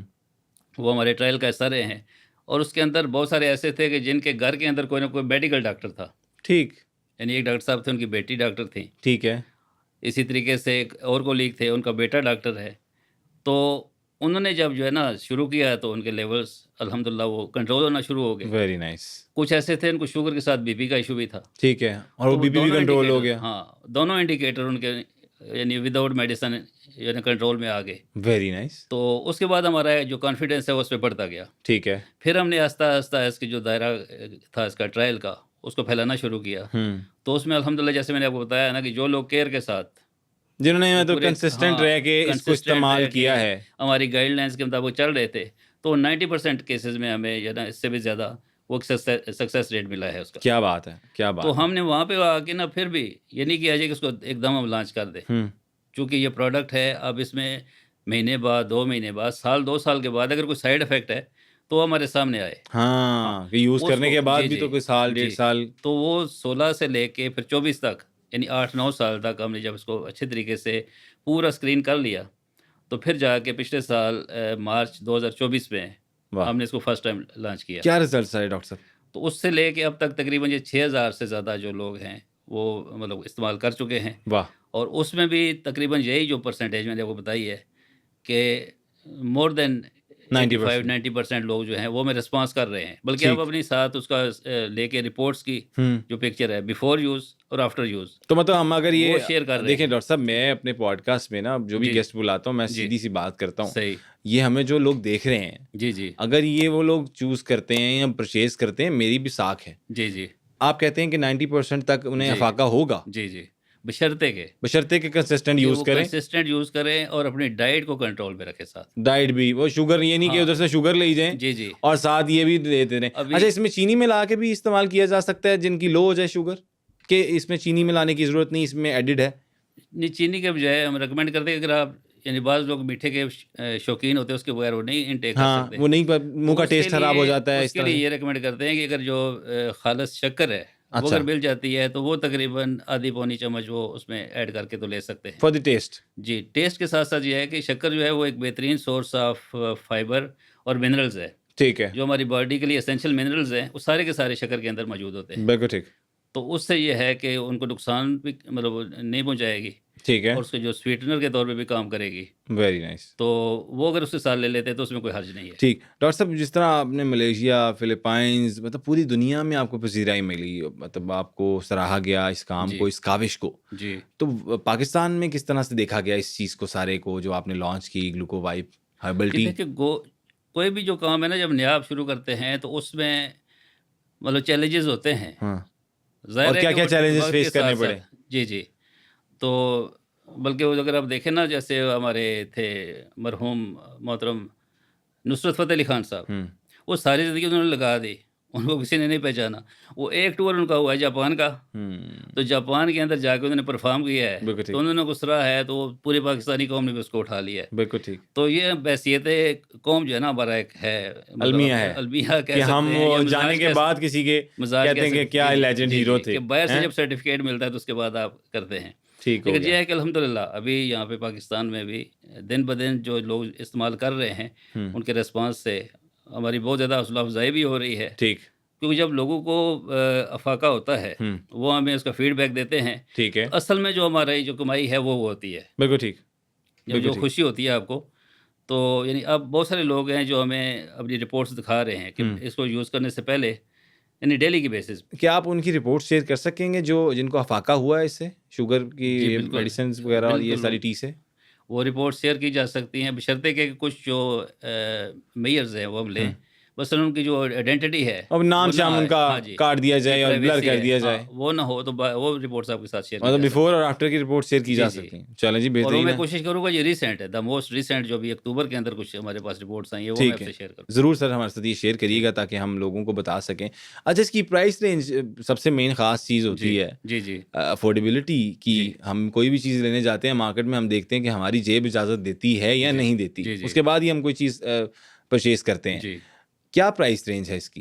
वो हमारे ट्रायल का हिस्सा रहे हैं और उसके अंदर बहुत सारे ऐसे थे कि जिनके घर के अंदर कोई ना कोई मेडिकल डॉक्टर था। ठीक, यानी एक डॉक्टर साहब थे, उनकी बेटी डॉक्टर थी। ठीक है। इसी तरीके से एक और कोलीग थे, उनका बेटा डॉक्टर है। तो उन्होंने जब जो है ना शुरू किया तो उनके लेवल्स अल्हम्दुलिल्लाह वो कंट्रोल होना शुरू हो गए। Very nice. कुछ ऐसे थे उनको शुगर के साथ बीपी का इशू भी था। ठीक है, और वो तो बीपी भी दोनों कंट्रोल हो इंडिकेटर गया। हाँ, दोनों इंडिकेटर उनके यानी विदाउट मेडिसिन यानी कंट्रोल में आ गए। Very nice. तो उसके बाद हमारा जो कॉन्फिडेंस है वो उस पे बढ़ता गया। ठीक है। फिर हमने आहिस्ता-आहिस्ता इसकी जो दायरा था इसका ट्रायल का, उसको फैलाना शुरू किया। हुँ, तो उसमें अल्हम्दुलिल्लाह जैसे मैंने आपको बताया ना कि जो लोग केयर के साथ जिन्होंने मतलब पूरे कंसिस्टेंट हाँ, रह के इसको कंसिस्टेंट इस्तेमाल रह के किया है। हमारी गाइडलाइंस के मुताबिक चल रहे थे, तो 90% केसेज़ में हमें जो है ना इससे भी ज़्यादा वो सक्सेस रेट मिला है उसका। क्या बात है, क्या तो बात है। हमने वहाँ पे आके ना फिर भी ये नहीं किया जाए कि उसको एकदम हम लॉन्च कर दें। हुँ, चूँकि ये प्रोडक्ट है, अब इसमें महीने बाद, 2 महीने बाद, साल 2 साल के बाद अगर कोई साइड इफ़ेक्ट है, तो वो हमारे सामने आए। हाँ, हाँ, कि यूज़ करने उसको के बाद जी, भी जी, तो कोई साल, डेढ़ जी। साल। तो वो 16 से लेके फिर 24 तक यानी 8-9 साल तक हमने जब इसको अच्छे तरीके से पूरा स्क्रीन कर लिया, तो फिर जाके पिछले साल मार्च 2024 में वाह! हमने इसको फर्स्ट टाइम लॉन्च किया। क्या रिज़ल्ट्स आए डॉक्टर साहब? तो उससे लेके अब तक तकरीबन ये 6000 से ज़्यादा जो लोग हैं, वो मतलब इस्तेमाल कर चुके हैं। वाह! और उसमें भी तकरीबन यही जो परसेंटेज मैंने आपको बताई है कि मोर देन 90%। 85-90% लोग जो हैं वो में रिस्पॉन्स कर रहे हैं। बल्कि अब ठीक। अपनी साथ उसका लेके रिपोर्ट्स की हुँ। जो पिक्चर है बिफोर यूज़ और आफ्टर यूज़ तो मतलब हम अगर वो ये शेयर कर रहे देखिए हैं। डॉक्टर साहब, मैं अपने पॉडकास्ट में ना जो भी जी, गेस्ट बुलाता हूँ, मैं जी। सीधी-सी बात करता हूँ। सही। ये हमें जो लोग देख रहे हैं, जी, जी। अगर ये वो लोग चूज़ करते हैं या परचेज़ करते हैं, मेरी भी साख है। जी, जी। आप कहते हैं कि 90% तक उन्हें जी। अफ़ाका होगा, जी, जी। बशर्ते के बशर्ते कि कंसिस्टेंट कि यूज़ वो करें। कंसिस्टेंट यूज़ करें और अपनी डाइट को कंट्रोल में रखें साथ। डाइट भी, वो शुगर ये नहीं कि हाँ। उधर से शुगर ले जाएँ जी, जी। और साथ ये भी देते रहें। अभी अच्छा, इसमें चीनी मिला के भी इस्तेमाल किया जा सकता है जिनकी लो हो जाए शुगर? कि इसमें चीनी मिलाने की ज़रूरत नहीं, इसमें एडिड है? नहीं, चीनी के बजाय हम रिकमेंड करते हैं कि अगर आप यानी बाज़ लोग मीठे के शौकीन होते हैं, उसके बगैर वो नहीं इनटेक कर हाँ, सकते। वो नहीं, पर मुँह का उसके टेस्ट खराब हो लिए जाता है इस उसके तरह लिए से। ये रिकमेंड करते हैं कि अगर जो ख़ालिस शक्कर है, वो अच्छा, अगर मिल जाती है, तो वो तकरीबन आधी पौनी चम्मच वो उसमें ऐड करके तो ले सकते हैं। For the test. जी, टेस्ट के साथ-साथ ये है कि शक्कर जो है वो एक बेहतरीन सोर्स ऑफ फाइबर और मिनरल्स है। ठीक है, जो हमारी बॉडी के लिए एसेंशियल मिनरल्स हैं, वो सारे के सारे शक्कर के अंदर मौजूद होते हैं। बिल्कुल ठीक। तो उससे ये है कि उनको नुकसान भी मतलब नहीं पहुँचाएगी ठीक है, और उसके जो स्वीटनर के तौर पे भी काम करेगी। Very nice. तो वो अगर उसके साथ ले लेते हैं तो उसमें कोई हर्ज नहीं है। ठीक। डॉक्टर साहब, जिस तरह आपने मलेशिया, फ़िलिपाइंस, मतलब पूरी दुनिया में आपको पज़ीराई मिली, मतलब आपको सराहा गया इस काम जी। को, इस काविश को। जी। तो पाकिस्तान में किस तरह से देखा गया इस चीज़ को, सारे को, जो आपने लॉन्च की ग्लूकोवाइप हर्बल जी, टी? देखिए कोई भी जो काम है ना जब नया आप शुरू करते हैं तो उसमें मतलब चैलेंजेस होते हैं। हाँ। ज़ाहिर और है कि क्या-क्या वो चैलेंजेस वक़्त के फेस करने साथ-साथ पड़े? जी, जी। तो बल्कि वो अगर आप देखें ना जैसे हमारे थे मरहूम मोहतरम नुसरत फ़तेह अली खान साहब, हुँ, वो सारी ज़िंदगी उन्होंने लगा दी, उनको किसी ने नहीं पहचाना। वो एक टूर उनका हुआ है जापान का, हुँ। तो जापान के अंदर जाके उन्होंने परफ़ॉर्म किया है, बिल्कुल तो ठीक, उन्होंने गुस्सा है तो पूरी पाकिस्तानी कौम ने भी उसको उठा लिया है। बिल्कुल ठीक। तो ये हैसियत कौम जो है ना हमारा एक है अलमिया मतलब है अलमिया कि कह हम सकते हैं वो या जाने मिज़ाज के बाद किसी के मिज़ाज कहते कह हैं कि सकते क्या जी, जी, लेजेंड जी, हीरो जी, थे, कि बाहर से हैं? जब सर्टिफ़िकेट मिलता है तो उसके बाद आप करते हैं। ठीक हो लेकिन ये गया। है कि अल्हम्दुलिल्लाह अभी यहाँ पे पाकिस्तान में भी दिन-ब-दिन जो लोग इस्तेमाल कर रहे हैं, हुँ, उनके रिस्पॉन्स से हमारी बहुत ज़्यादा हौसला अफ़ज़ाई भी हो रही है। ठीक। क्योंकि जब लोगों को अफ़ाक़ा होता है, हुँ, वो हमें उसका फ़ीडबैक देते हैं, ठीक तो है। असल में जो हमारी जो कमाई है वो होती है। बिल्कुल ठीक, जब बिल्कुल जो ठीक। खुशी होती है आपको, तो यानी अब बहुत सारे लोग हैं जो हमें अपनी रिपोर्ट्स दिखा रहे हैं कि हुँ। इसको यूज़ करने से पहले यानी डेली की बेसिस पे। क्या आप उनकी रिपोर्ट शेयर कर सकेंगे जो जिनको अफ़ाका हुआ है इससे? शुगर की जी, बिल्कुल। मेडिसिन्स वग़ैरह और ये बिल्कुल, सारी टी से? वो रिपोर्ट शेयर की जा सकती हैं बशर्ते कि कुछ जो मेयर्स हैं वो हम हुँ, लें। बस उनकी जो आइडेंटिटी है अब नाम वो ना शाम आए। उनका हाँ जी, काट दिया जाए ये और ब्लर प्राइवेसी कर है, दिया हाँ, जाए, वो ना हो तो वो रिपोर्ट्स आपके साथ शेयर की मतलब जा बिफोर सकती और आफ्टर की रिपोर्ट शेयर की जी जा जी। सकती हैं। चलें जी, और वो बेहतरीन मैं है। कोशिश करूंगा, ये रिसेंट है, द मोस्ट रिसेंट जो भी अक्टूबर के अंदर कुछ हमारे पास रिपोर्ट्स आई है वो मैं ठीक आपसे है, शेयर करूँ। ज़रूर सर हमारे साथ ये शेयर करिएगा ताकि हम लोगों को बता सकें। अच्छा, इसकी प्राइस रेंज सबसे मेन ख़ास चीज़ जी होती है जी जी अफोर्डेबिलिटी की। जी हम कोई भी चीज़ लेने जाते हैं मार्केट में, हम देखते हैं कि हमारी जेब इजाज़त देती है या जी नहीं देती, जी जी उसके बाद ही हम कोई चीज़ परचेज़ करते हैं। जी क्या प्राइस रेंज है इसकी?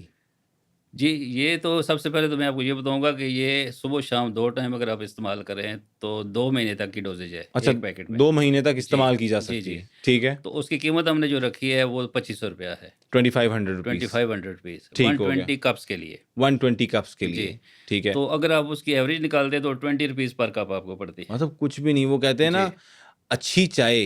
जी। ये तो सबसे पहले तो मैं आपको ये बताऊंगा कि ये सुबह शाम 2 टाइम अगर आप इस्तेमाल करें तो 2 महीने तक की डोजेज है अच्छा, एक पैकेट में। 2 महीने तक जी इस्तेमाल की जा जी सकती जी। है, ठीक है। तो उसकी कीमत हमने जो रखी है वो 2500 रुपया है, 2500 रुपीज़, 2500 रुपीज़ ठीक हो गया। 120 कप्स के लिए। 120 कप्स के जी। लिए, ठीक है। तो अगर आप उसकी एवरेज निकालते हैं तो 20 रुपीज़ पर कप आपको पड़ती है। मतलब कुछ भी नहीं, वो कहते हैं जी ना, अच्छी चाय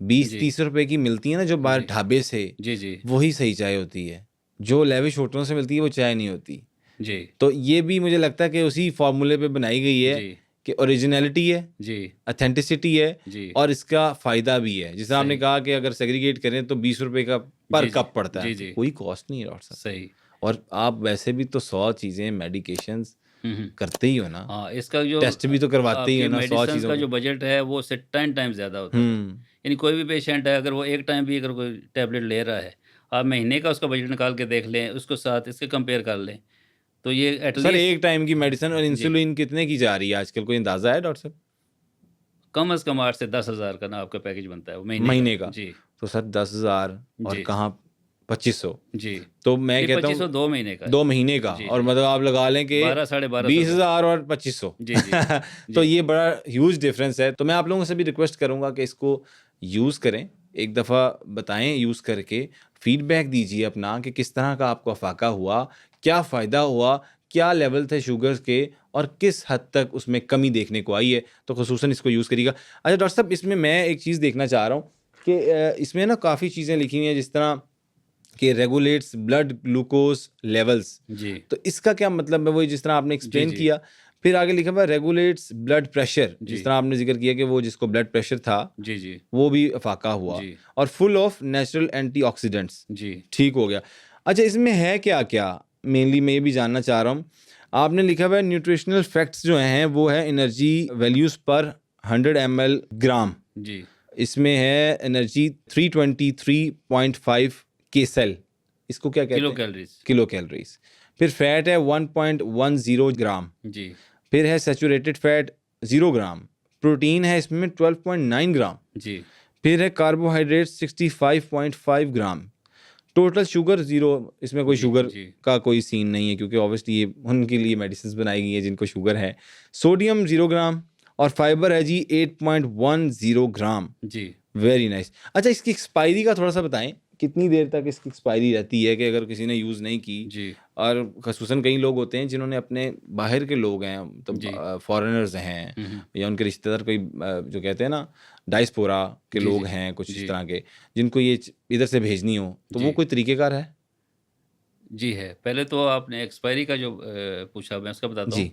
जी 20-30 रुपए की मिलती है ना जो बाहर जी ढाबे से, जी जी वही सही चाय होती है। जो लेविश होटलों से मिलती है वो चाय नहीं होती। जी तो ये भी मुझे लगता है कि उसी फॉर्मूले पे बनाई गई है जी कि ओरिजिनलिटी है, जी ऑथेंटिसिटी है जी। और इसका फ़ायदा भी है। जैसे आपने सही। कहा कि अगर सेग्रीगेट करें तो 20 रुपए का पर जी जी कप पड़ता है, जी तो जी। कोई कॉस्ट नहीं है डॉक्टर साहब। सही। और आप वैसे भी तो 100 चीज़ें मेडिकेशंस हम्म। करते ही हो ना, हाँ, इसका जो टेस्ट भी तो करवाते ही आपकी हो ना 100 मेडिसिन चीज़ों का के। जो बजट है वो उससे 10 टाइम ज़्यादा होता है। हुँ। यानी कोई भी पेशेंट है अगर वो एक टाइम भी अगर कोई टैबलेट ले रहा है, आप महीने का उसका बजट निकाल के देख लें, उसको साथ इसके कंपेयर कर लें, तो ये सर एटलीस्ट एक टाइम की मेडिसिन और जी, इंसुलिन कितने की जा रही है आजकल, कोई अंदाज़ा है डॉक्टर साहब? कम से कम 8 से 10,000 का ना आपका पैकेज बनता है वो महीने का। महीने का? जी, तो सर 10,000 और जी, कहाँ 2500। जी। तो मैं ये कहता 2500 हूँ 2 महीने का है। 2 महीने का, जी, और जी। मतलब आप लगा लें कि 12 साढ़े 1200 का। 20,000 और 2500। जी, जी, तो जी, ये बड़ा ह्यूज डिफरेंस है। तो मैं आप लोगों से भी रिक्वेस्ट करूँगा कि इसको यूज़ करें, एक दफ़ा बताएँ यूज़ करके, फीडबैक दीजिए अपना कि किस तरह का आपको अफ़ाका हुआ, क्या फ़ायदा हुआ, क्या लेवल थे शुगर्स के और किस हद तक उसमें कमी देखने को आई है, तो ख़ुसूसन इसको यूज़ करिएगा। अच्छा डॉक्टर साहब, इसमें मैं एक चीज़ देखना चाह रहा हूँ कि इसमें ना काफ़ी चीज़ें लिखी हुई हैं, जिस तरह कि रेगुलेट्स ब्लड ग्लूकोज लेवल्स। जी, तो इसका क्या मतलब है? वही जिस तरह आपने जी, एक्सप्लेन जी, किया। फिर आगे लिखा हुआ है रेगुलेट्स ब्लड प्रेशर, जी, जिस तरह आपने जिक्र किया कि वो जिसको ब्लड प्रेशर था जी, जी, वो भी अफाका हुआ, जी, और फुल ऑफ नेचुरल एंटीऑक्सीडेंट्स, जी, ठीक हो गया। अच्छा, इसमें है क्या क्या, मेनली मैं ये भी जानना चाह रहा हूँ। आपने लिखा हुआ है न्यूट्रिशनल फैक्ट्स जो हैं वो है एनर्जी वैल्यूज पर 100 ml ग्राम। जी, इसमें है एनर्जी 323.5 के सेल, इसको क्या कहते किलो हैं? कैलोरीज़। Kilo calories. फिर फैट है 1.10 ग्राम। जी, फिर है सैचुरेटेड फैट 0 ग्राम। प्रोटीन है इसमें 12.9 ग्राम। जी, फिर है कार्बोहाइड्रेट 65.5 ग्राम। टोटल शुगर 0, इसमें कोई जी, शुगर जी, का कोई सीन नहीं है क्योंकि ऑब्वियसली ये उनके लिए मेडिसिन बनाई गई है जिनको शुगर है। सोडियम 0 ग्राम और फाइबर है जी 8.10 ग्राम। जी। Very nice. अच्छा, इसकी एक्सपायरी का थोड़ा सा बताएं, कितनी देर तक इसकी एक्सपायरी रहती है कि अगर किसी ने यूज़ नहीं की, जी, और खसूसन कई लोग होते हैं जिन्होंने अपने बाहर के लोग हैं, जी। तो फॉरेनर्स हैं हुँ, हुँ। या उनके रिश्तेदार कोई जो कहते हैं ना डायस्पोरा के जी, लोग जी, हैं कुछ इस जी, तरह के, जिनको ये इधर से भेजनी हो, तो वो जी, कोई तरीक़ेकार है? जी है। पहले तो आपने एक्सपायरी का जो पूछा मैं उसका बताता हूँ जी,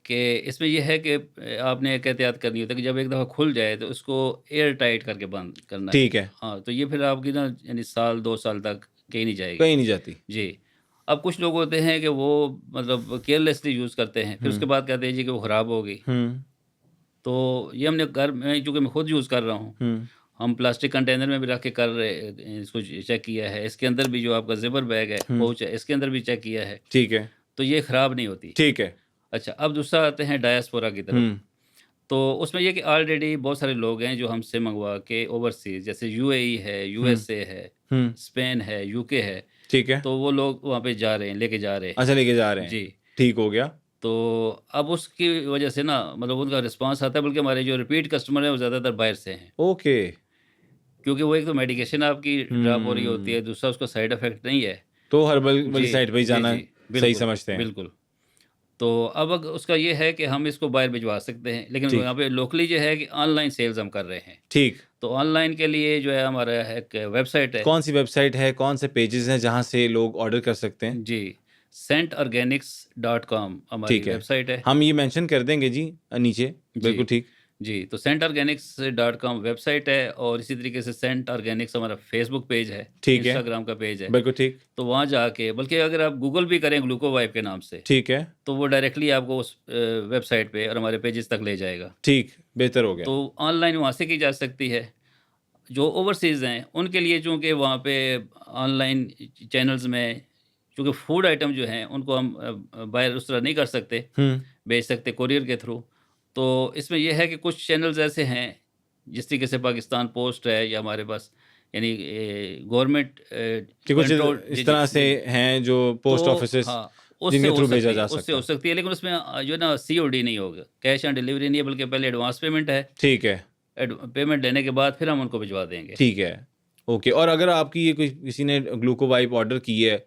कि इसमें ये है कि आपने एक एहतियात करनी होती है कि जब एक दफ़ा खुल जाए तो उसको एयर टाइट करके बंद करना है। ठीक है, हाँ, तो ये फिर आपकी ना यानी साल 2 साल तक कहीं नहीं जाएगी। कहीं नहीं जाती। जी। अब कुछ लोग होते हैं कि वो मतलब केयरलेसली यूज़ करते हैं, फिर उसके हुँ, बाद कहते हैं जी कि वो ख़राब हो गई। हुँ, तो ये हमने घर में चूँकि मैं खुद यूज़ कर रहा हूँ, हुँ, हम प्लास्टिक कंटेनर में भी रख के कर रहे इसको चेक किया है। इसके अंदर भी जो आपका ज़िपर बैग है, हुँ, पाउच है, इसके अंदर भी चेक किया है, ठीक है, तो ये ख़राब नहीं होती। ठीक है। अच्छा, अब दूसरा आते हैं डायस्पोरा की तरफ। हुँ, तो उसमें ये कि ऑलरेडी बहुत सारे लोग हैं जो हमसे मंगवा के ओवरसीज़ जैसे यूएई है, हुँ, यूएसए है, हुँ, स्पेन है, यूके है, ठीक है। तो वो लोग वहाँ पे जा रहे हैं, लेके जा रहे हैं। अच्छा, लेके जा रहे हैं, जी। ठीक हो गया। तो अब उसकी वजह से ना मतलब उनका रिस्पॉन्स आता है, बल्कि हमारे जो रिपीट कस्टमर हैं वो ज़्यादातर बाहर से हैं। ओके। क्योंकि वो एक तो मेडिकेशन आपकी ड्रॉप हो रही होती हुँ। है, दूसरा उसका साइड इफ़ेक्ट नहीं है। तो हर्बल वाली जी, साइड पे ही जी, जाना जी। सही बिल्कुल, समझते हैं। बिल्कुल। तो अब उसका ये है कि हम इसको बाहर भिजवा सकते हैं, लेकिन ठीक, यहाँ पे लोकली जो है कि ऑनलाइन सेल्स हम कर रहे हैं। ठीक। तो ऑनलाइन के लिए जो है हमारा एक वेबसाइट है। कौन-सी वेबसाइट है, कौन से पेजेज़ हैं जहाँ से लोग ऑर्डर कर सकते हैं? जी, scentorganics.com हमारी ठीक है। वेबसाइट है। हम ये मेंशन कर देंगे जी नीचे, जी। बिल्कुल ठीक। जी, तो scentorganics.com वेबसाइट है और इसी तरीके से सेंट ऑर्गेनिक्स हमारा फेसबुक पेज है, ठीक है, इंस्टाग्राम का पेज है। बिल्कुल ठीक, तो वहाँ जाके, बल्कि अगर आप गूगल भी करें ग्लूकोवाइब के नाम से, ठीक है, तो वो डायरेक्टली आपको उस वेबसाइट पे और हमारे पेजेस तक ले जाएगा। ठीक, बेहतर हो गया। तो ऑनलाइन वहाँ से की जा सकती है। जो ओवरसीज़ हैं, उनके लिए चूँकि वहाँ पे ऑनलाइन चैनल्स में चूँकि फूड आइटम जो हैं, उनको हम बाहर उस तरह नहीं कर सकते, हुँ, भेज सकते कोरियर के थ्रू। तो इसमें ये है कि कुछ चैनल्स ऐसे हैं, जिस तरीके से पाकिस्तान पोस्ट है या हमारे पास यानी गवर्नमेंट कि कुछ कंट्रोल। जी, इस जी, तरह से जी। हैं जो पोस्ट तो ऑफिसेज़ हाँ, उससे जिनके हो थ्रू भेजा सकती है, जा उससे सकता हो है। सकती है, लेकिन उसमें जो है ना सीओडी नहीं होगा, कैश ऑन डिलीवरी नहीं है, बल्कि पहले एडवांस पेमेंट है। ठीक है, पेमेंट लेने के बाद फिर हम उनको भिजवा देंगे। ठीक है, ओके। और अगर आपकी ये कोई किसी ने ग्लूकोवाइप ऑर्डर की है,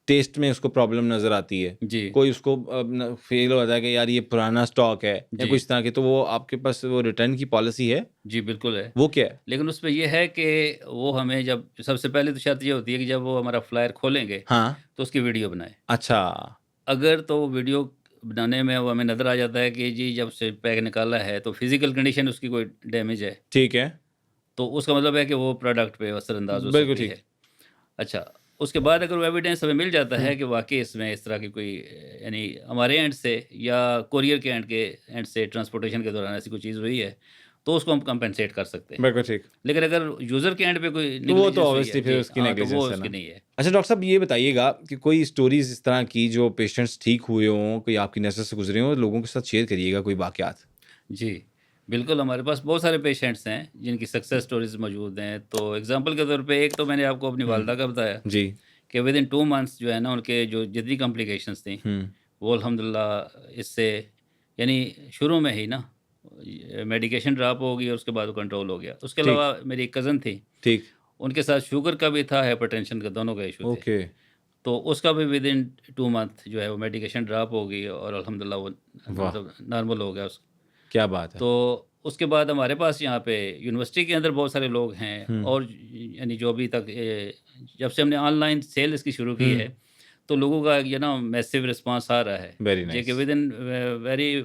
टेस्ट में उसको प्रॉब्लम नज़र आती है, जी, कोई उसको न फ़ील होता है कि यार ये पुराना स्टॉक है या जी, कुछ तरह के, तो वो आपके पास वो रिटर्न की पॉलिसी है? जी, बिल्कुल है। वो क्या है? लेकिन उसमें ये है कि वो हमें जब सबसे पहले तो शर्त ये होती है कि जब वो हमारा फ्लायर खोलेंगे, हाँ, तो उसकी वीडियो बनाएँ। अच्छा, अगर तो वो वीडियो बनाने में वो हमें नज़र आ जाता है कि जी जब से पैक निकाला है, तो फिज़िकल कंडीशन उसकी कोई डैमेज है, ठीक है, तो उसका मतलब है कि वो प्रोडक्ट पे असरअंदाज़ हो बिल्कुल सकती ठीक। है। अच्छा, उसके बाद अगर वो एविडेंस हमें मिल जाता हुँ, है कि वाक़ई इसमें इस तरह की कोई यानी हमारे एंड से या कोरियर के एंड से ट्रांसपोर्टेशन के दौरान ऐसी कोई चीज़ हुई है, तो उसको हम कंपेंसेट कर सकते हैं। बिल्कुल ठीक। लेकिन अगर यूज़र के एंड पे कोई तो वो तो नेग्लिजेंस हुई है, ऑब्वियसली फिर जी, उसकी हाँ, तो वो नेग्लिजेंस है उसकी ना। नहीं है। अच्छा डॉक्टर साहब ये बताइएगा कि कोई स्टोरीज़ इस तरह की जो पेशेंट्स ठीक हुए हों, कोई आपकी नज़र से गुज़रे हों, लोगों के साथ शेयर करिएगा कोई वाक़यात। जी, बिल्कुल हमारे पास बहुत सारे पेशेंट्स हैं, जिनकी सक्सेस स्टोरीज़ मौजूद हैं। तो एग्ज़ाम्पल के तौर पे एक तो मैंने आपको अपनी हुँ, वालिदा का बताया जी, कि विदिन 2 मंथ्स जो है ना, उनके जो जितनी कॉम्प्लिकेशंस थी, हुँ, वो अल्हम्दुलिल्लाह इससे यानी शुरू में ही ना मेडिकेशन ड्रॉप हो गई और उसके बाद वो कंट्रोल हो गया। उसके ठीक, अलावा मेरी एक कज़न थी, ठीक, उनके साथ शुगर का भी था, हाइपरटेंशन का, दोनों का इश्यू थे। ओके, तो उसका भी विदिन 2 मंथ जो है वो मेडिकेशन ड्रॉप हो गई और अल्हम्दुलिल्लाह वो वाह! मतलब नॉर्मल हो गया। क्या बात है। तो उसके बाद हमारे पास यहाँ पे यूनिवर्सिटी के अंदर बहुत सारे लोग हैं हुँ, और यानी जो अभी तक जब से हमने ऑनलाइन सेल इसकी शुरू की हुँ, है, तो लोगों का ये ना मैसिव रिस्पांस आ रहा है, वेरी जे कि nice, within very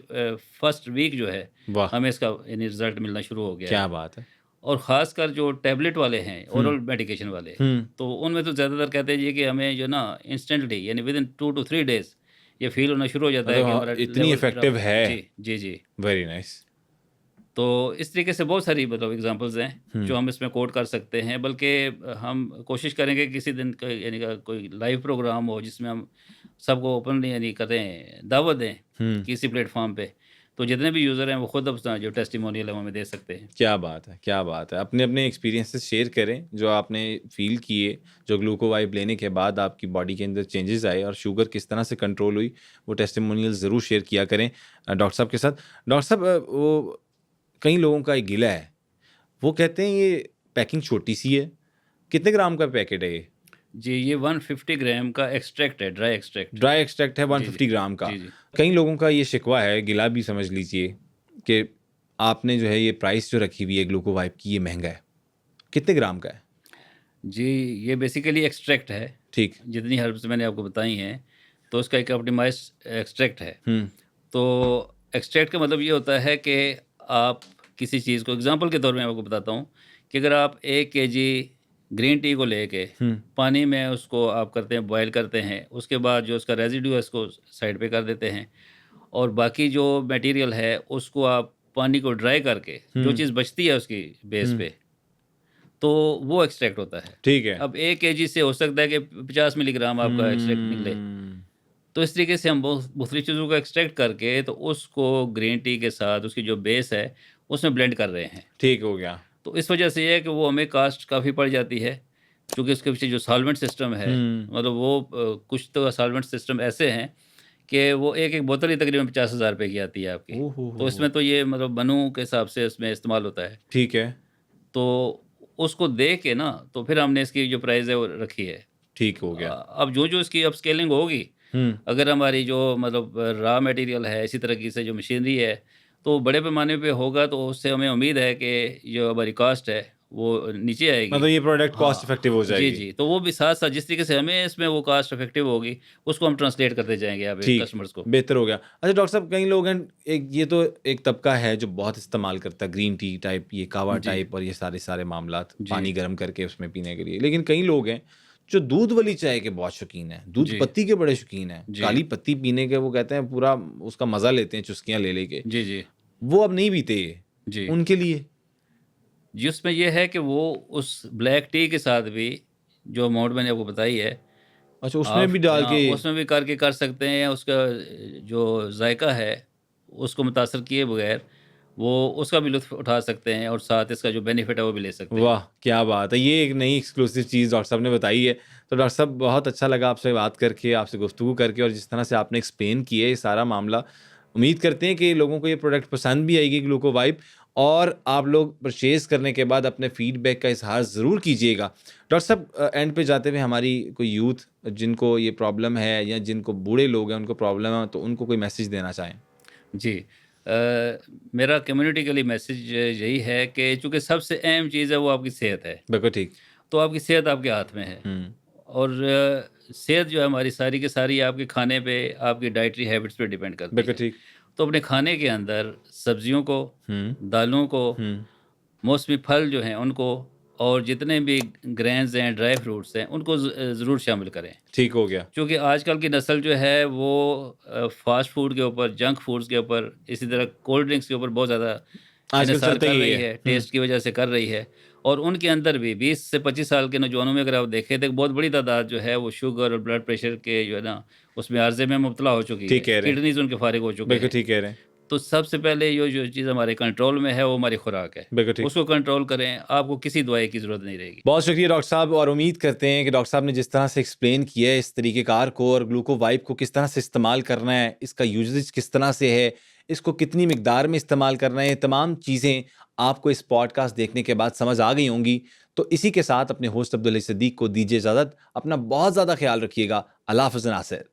first week जो है वाह! हमें इसका यानी रिजल्ट मिलना शुरू हो गया क्या है। बात है। और ख़ासकर जो टैबलेट वाले हैं, हुँ, ओरल मेडिकेशन वाले, हुँ, तो उनमें तो ज़्यादातर कहते हैं जी कि हमें जो ना इंस्टेंटली यानी विदिन 2 टू 3 डेज़ ये फील होना शुरू हो जाता है मतलब कि हाँ, हमारा इतनी लेवल ड्रॉप। इफ़ेक्टिव है, जी, जी, जी। Very nice. तो इस तरीके से बहुत सारी मतलब एग्ज़ाम्पल्स हैं, हुँ, जो हम इसमें कोट कर सकते हैं, बल्कि हम कोशिश करेंगे किसी दिन यानी का कोई लाइव प्रोग्राम हो, जिसमें हम सबको ओपनली यानी करें, दावत दें हुँ। किसी प्लेटफ़ॉर्म पे, तो जितने भी यूज़र हैं, वो खुद अपना जो टेस्टिमोनियल है, वो हमें दे सकते हैं। क्या बात है, क्या बात है! अपने-अपने एक्सपीरियंसेस शेयर करें, जो आपने फ़ील किए, जो ग्लूकोवाइब लेने के बाद आपकी बॉडी के अंदर चेंजेज़ आए और शुगर किस तरह से कंट्रोल हुई, वो टेस्टिमोनियल ज़रूर शेयर किया करें डॉक्टर साहब के साथ। डॉक्टर साहब वो कई लोगों का एक गिला है, वो कहते हैं ये पैकिंग छोटी-सी है, कितने ग्राम का पैकेट है ये? जी, ये 150 ग्राम का एक्सट्रैक्ट है, ड्राई एक्सट्रैक्ट। ड्राई एक्सट्रैक्ट है जी, जी। 150 ग्राम का। जी, जी। कई लोगों का ये शिकवा है, गिला भी समझ लीजिए कि आपने जो है ये प्राइस जो रखी हुई है ग्लूकोवाइब की, ये महँगा है। कितने ग्राम का है? जी, ये बेसिकली एक्सट्रैक्ट है, ठीक। जितनी हर्ब्स मैंने आपको बताई हैं, तो उसका एक ऑप्टिमाइज़्ड एक्सट्रैक्ट है। हुँ, तो एक्सट्रैक्ट का मतलब ये होता है कि आप किसी चीज़ को एग्जांपल के तौर में आपको बताता हूँ कि अगर आप 1 केजी ग्रीन टी को लेके हुँ, पानी में उसको आप करते हैं, बॉयल करते हैं, उसके बाद जो उसका रेज़िड्यू है उसको साइड पे कर देते हैं और बाकी जो मटेरियल है उसको आप पानी को ड्राई करके जो हुँ, चीज़ बचती है उसकी बेस हुँ, पे, तो वो एक्सट्रैक्ट होता है। ठीक है। अब 1 केजी से हो सकता है कि 50 मिलीग्राम आपका एक्सट्रैक्ट निकले। हम्म, तो इस तरीके से हम बहुत मुख्तलिफ़ चीज़ों को एक्सट्रैक्ट करके तो उसको ग्रीन टी के साथ उसकी जो बेस है, उसमें ब्लेंड कर रहे हैं। ठीक हो गया। तो इस वजह से ये है कि वो हमें कॉस्ट काफ़ी पड़ जाती है, क्योंकि उसके पीछे जो सॉल्वेंट सिस्टम है, हुँ, मतलब वो कुछ तो सॉल्वेंट सिस्टम ऐसे हैं कि वो एक-एक बोतल ही तकरीबन 50,000 रुपए की आती है आपकी। ओह हो, तो हो! इसमें तो ये मतलब बनू के हिसाब से इसमें इस्तेमाल होता है। ठीक है, तो उसको देख के ना, तो फिर हमने इसकी जो प्राइस है वो रखी है। ठीक हो गया। अब जो-जो इसकी अपस्केलिंग होगी, हुँ, अगर हमारी जो मतलब रॉ मटेरियल है, इसी तरीके से जो मशीनरी है, तो बड़े पैमाने पे होगा, तो उससे हमें उम्मीद है कि जो हमारी कॉस्ट है, वो नीचे आएगी। मतलब ये प्रोडक्ट कॉस्ट हाँ, इफेक्टिव हो जाएगी। जी, जी। तो वो भी साथ-साथ जिस तरीके से हमें इसमें वो कॉस्ट इफेक्टिव होगी, उसको हम ट्रांसलेट करते जाएँगे आगे ठीक, कस्टमर्स को। बेहतर हो गया। अच्छा डॉक्टर साहब, कई लोग हैं, एक ये तो एक तबका है जो बहुत इस्तेमाल करता है ग्रीन टी टाइप, ये कावा जी, टाइप और ये सारे मामलात, जी, पानी गर्म करके उसमें पीने के लिए। लेकिन कई लोग हैं जो दूध वाली चाय के बहुत शौकीन हैं, दूध जी, पत्ती के बड़े शौकीन हैं। जी, काली पत्ती पीने के वो कहते हैं पूरा उसका मज़ा लेते हैं चुस्कियाँ ले के। जी, जी, वो अब नहीं पीते ये, जी। उनके लिए? जी, उसमें ये है कि वो उस ब्लैक टी के साथ भी जो अमाउंट मैंने आपको बताई है, अच्छा, उसमें आप भी डाल के? उसमें भी करके कर सकते हैं, या उसका जो जायका है, उसको मुतासर किए बगैर वो उसका भी लुत्फ़ उठा सकते हैं, और साथ इसका जो बेनिफिट है वो भी ले सकते हैं। वाह! क्या बात है। ये एक नई एक्सक्लूसिव चीज़ डॉक्टर साहब ने बताई है। तो डॉक्टर साहब, बहुत अच्छा लगा आपसे बात करके, आपसे गुफ्तगू करके, और जिस तरह से आपने एक्सप्लेन किया है ये सारा मामला। उम्मीद करते हैं कि लोगों को ये प्रोडक्ट पसंद भी आएगी ग्लूकोवाइब, और आप लोग परचेज़ करने के बाद अपने फीडबैक का इज़हार ज़रूर कीजिएगा। डॉक्टर साहब, एंड पे जाते हुए हमारी कोई यूथ जिनको ये प्रॉब्लम है या जिनको बूढ़े लोग हैं उनको प्रॉब्लम है, तो उनको कोई मैसेज देना चाहें? जी। मेरा कम्युनिटी के लिए मैसेज यही है कि चूँकि सबसे अहम चीज़ है वो आपकी सेहत है, बिल्कुल ठीक। तो आपकी सेहत आपके हाथ में है। हुँ, और सेहत जो है हमारी सारी की सारी आपके खाने पे, आपकी डाइटरी हैबिट्स पे डिपेंड करती बिल्कुल है। ठीक। तो अपने खाने के अंदर सब्जियों को, हुँ, दालों को, हुँ, मौसमी फल जो हैं उनको, और जितने भी ग्रेन्स हैं, ड्राई फ्रूट्स हैं, उनको ज़रूर शामिल करें। ठीक हो गया। क्योंकि आजकल की नस्ल जो है वो फ़ास्ट फूड के ऊपर, जंक फूड्स के ऊपर, इसी तरह कोल्ड ड्रिंक्स के ऊपर बहुत ज़्यादा आजकल इन्हिसार चलता कर ही यही रही है। है, हुँ, टेस्ट की वजह से कर रही है। और उनके अंदर भी 20 से 25 साल के नौजवानों में अगर आप देखें तो एक बहुत बड़ी तादाद जो है वो शुगर और ब्लड प्रेशर के जो है ना, उसमें आर्ज़े में मुब्तला हो चुकी है। ठीक कह रहे हैं। किडनीज़ उनके फ़ारिग हो चुके बिल्कुल हैं। ठीक कह रहे हैं। तो सबसे पहले ये जो चीज़ हमारे कंट्रोल में है वो हमारी खुराक है। बिल्कुल ठीक। उसको कंट्रोल करें, आपको किसी दवाई की ज़रूरत नहीं रहेगी। बहुत शुक्रिया डॉक्टर साहब, और उम्मीद करते हैं कि डॉक्टर साहब ने जिस तरह से एक्सप्लेन किया है इस तरीक़ेकार को, और ग्लूकोवाइब को किस तरह से इस्तेमाल करना है, इसका यूसेज किस तरह से है, इसको कितनी मिकदार में इस्तेमाल करना है, ये तमाम चीज़ें आपको इस पॉडकास्ट देखने के बाद समझ आ गई होंगी। तो इसी के साथ अपने होस्ट अब्दुल अज़ीज़ सिद्दीक़ को दीजिए इजाज़त। अपना बहुत ज़्यादा ख़्याल रखिएगा। अल्लाह हाफ़िज़ नासिर।